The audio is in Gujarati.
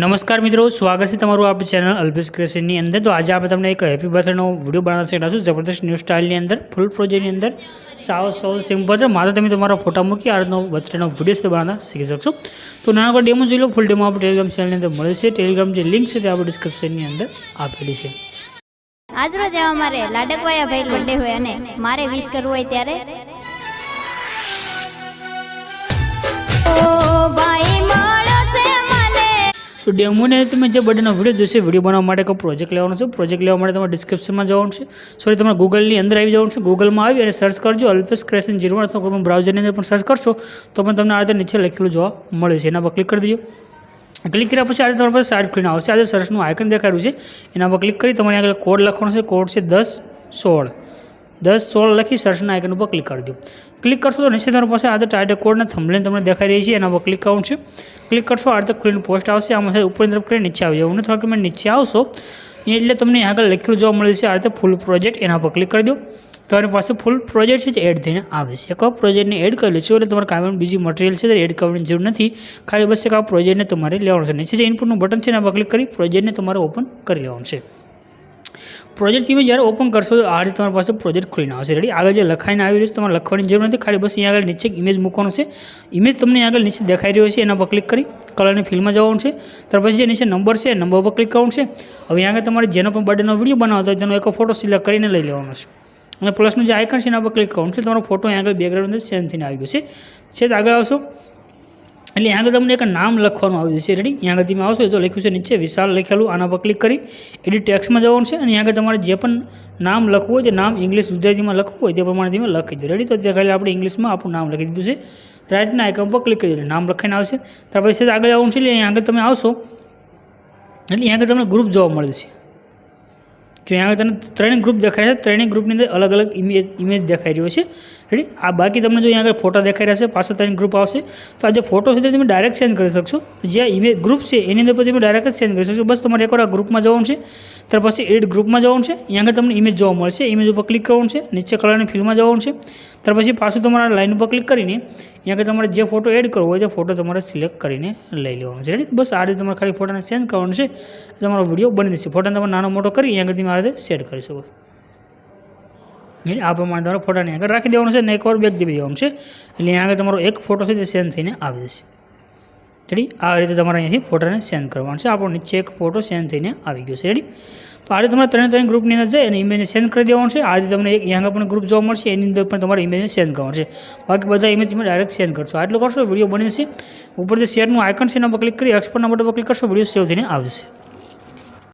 नमस्कार मित्रों, स्वागत है तमारू आप चैनल अल्पेश क्रिएशन अंदर। तो आज आप तमने एक हैप्पी बर्थडे विडियो बनाना सीखा जबरदस्त न्यू स्टाइल अंदर फूल प्रोजेक्ट अंदर साव सौ सिंपल है मात्र तब तमारा फोटा मूकी आ बर्थडे विडियो से बनाना सीखी सकशो। तो ना डेमो जो लो फूल डेमो आप टेलिग्राम चैनल अंदर मळे छे। टेलिग्राम जो लिंक है आप डिस्क्रिप्शन अंदर आपेली है। आज रोज अमारे लाडकवाया भाई बर्थडे होय अने मारे विश करवो होय त्यारे ओ भाई तो डेमो ने તમે જે બર્થડેનો વિડીયો જોશે વિડીયો બનાવવા માટે કોઈ પ્રોજેક્ટ લેવાનો છે। પ્રોજેક્ટ લેવા માટે તમારે ડિસ્ક્રિપ્શનમાં જવાનું છે, સોરી તમારે ગૂગલની અંદર આવી જવાનું છે। ગૂગલમાં આવી અને સર્ચ કરજો અલ્પેશ ક્રિએશન 01 અથવા કોઈ પણ બ્રાઉઝરની અંદર પણ સર્ચ કરશો તો પણ તમને આ રીતે નીચે લખેલું જોવા મળે છે। એના પર ક્લિક કરી દેજો। ક્લિક કર્યા પછી આજે તમારી પાસે સાઇટ ખુલીને આવશે। આજે સર્ચનું આઇકન દેખાડ્યું છે એના પર ક્લિક કરી તમારે આગળ કોડ લખવાનો છે। કોડ છે 1016 લખી સર્ચના આઇકન ઉપર ક્લિક કરી દો। ક્લિક કરશો તો નીચે તમારી પાસે આ ટાઇટલ કોડના થંબનેલ તમને દેખાઈ રહી છે એના પર ક્લિક કરવાનું છે। ક્લિક કરશો આ રીતે ખુલીને પોસ્ટ આવશે। આમાં ઉપરની તરફ કરીને નીચે આવી જવાનું। થોડાક મિનિટ નીચે આવશો એટલે તમને આગળ લખેલું જોવા મળે છે આ રીતે ફૂલ પ્રોજેક્ટ, એના પર ક્લિક કરી દો। તમારી પાસે ફૂલ પ્રોજેક્ટ છે એડ થઈને આવે છે। એક પ્રોજેક્ટને એડ કરી લેશો એટલે તમારે કાંઈ પણ બીજી મટીરિયલ છે એડ કરવાની જરૂર નથી, ખાલી બસ એક આ પ્રોજેક્ટને તમારે લેવાનું છે। નીચે જે ઇનપુટનું બટન છે એના પર ક્લિક કરી પ્રોજેક્ટને તમારે ઓપન કરી લેવાનું છે। प्रोजेक्ट તમે જ્યારે ઓપન કરશો તો આ રીતે તમારી પાસે પ્રોજેક્ટ ખુલીને આવશે। રેડી, આગળ જે લખાઈને આવી રહ્યું છે તમારે લખવાની જરૂર નથી, ખાલી બસ અહીંયા આગળ નીચે એક ઇમેજ મૂકવાનો છે। ઇમેજ તમને આગળ નીચે દેખાઈ રહ્યો છે એના પર ક્લિક કરી કલરની ફિલ્ડમાં જવાનું છે। ત્યાર પછી જે નીચે નંબર છે નંબર પર ક્લિક કરવાનું છે। હવે આગળ તમારે જેનો પણ બર્થડેનો વિડીયો બનાવતો હોય તેનો એક ફોટો સિલેક્ટ કરીને લઈ લેવાનો છે અને પ્લસનું જે આઇકન છે એના પર ક્લિક કરવાનું છે। તમારો ફોટો આગળ બેકગ્રાઉન્ડ અંદર સેન્ડ થઈને આવી ગયો છે। આગળ આવશો એટલે यहाँ આગળ તમને એક નામ લખવાનું આવી જશે। રેડી, यहाँ આગળ તમે આવશો જો લખ્યું છે નીચે વિશાલ લખેલું, આના પર ક્લિક કરી એડિટ ટેક્સ્ટમાં જવાનું છે અને આગળ તમારે જે પણ નામ લખવું હોય, જે નામ ઇંગ્લિશ ગુજરાતીમાં લખવું હોય તે પ્રમાણે તમે લખી દો। રેડી, તો ત્યાં ખાલી આપણે ઇંગ્લિશમાં આપણું નામ લખી દીધું છે। રાઇટના આઇકન પર ક્લિક કરી દો, નામ લખાઈને આવશે। ત્યાર પછી આગળ આવવાનું છે એટલે અહીં આગળ તમે આવશો એટલે અહીં આગળ તમને ગ્રુપ જોવા મળે છે। जो यहाँ तक 3 ग्रुप देखाय है, 3 ग्रुपनी अंदर अलग अलग इमेज देखाई रही है। रेडी, आ बाकी तमने जो यहाँ फोटो देखाई रहा है पास 3 ग्रुप आवशे तो आज फोटो है तुम डायरेक्ट सेंड कर सकशो। जे इमेज ग्रुप है एनी अंदर तुम डायरेक्ट सेंड कर सकशो। बस तुम्हारे एक ग्रुप में जवानुं छे, त्यार पछी एड ग्रुप में जवानुं छे। यहाँ तमने इमेज जोवा मळशे, इमेज पर क्लिक करवानुं छे, नीचे कलरनी फील्डमां जवानुं छे। त्यार पछी पाछुं तमारा लाइन पर क्लिक करीने यहाँ तमारे जे फोटो एड करवो होय ते फोटो तमारे सिलेक्ट करीने लई लेवानुं छे। रेडी, बस आ रीते तमारे खाली फोटोने सेंड करवानुं छे, तमारो विडियो बनी जशे। फोटोने तमारे नानो मोटो करी यहाँ तमे आ रीते सेट करी शको। आ प्रमाणे तमारे फोटाने आगे राखी देवानुं छे ने एकवार बेक देवी देवानुं छे એટલે यहाँ तमारो एक फोटो है सेंड थईने आवी जशे। रेडी, आ रीते तमारे अहींथी फोटोने सेंड करवानुं छे। आपणो नीचे एक फोटो सेंड थईने आवी गयो छे। रेडी, तो आ रीते तमारे 3 ग्रुपनी अंदर जाई अने इमेजने सेंड करी देवानुं छे। आ रीते तमने एक यहाँ पण ग्रुप जोवा मळशे एनी अंदर पण तमारे इमेजने सेंड करवानुं छे। बाकी बधा इमेज तमे डायरेक्ट सेंड करशो। आटલું કરશો વિડિયો બની જશે। ઉપર જે શેરનું આઇકન છે એના પર ક્લિક કરી એક્સપોર્ટના બટન પર ક્લિક કરશો, વિડિયો સેવ થઈને આવશે।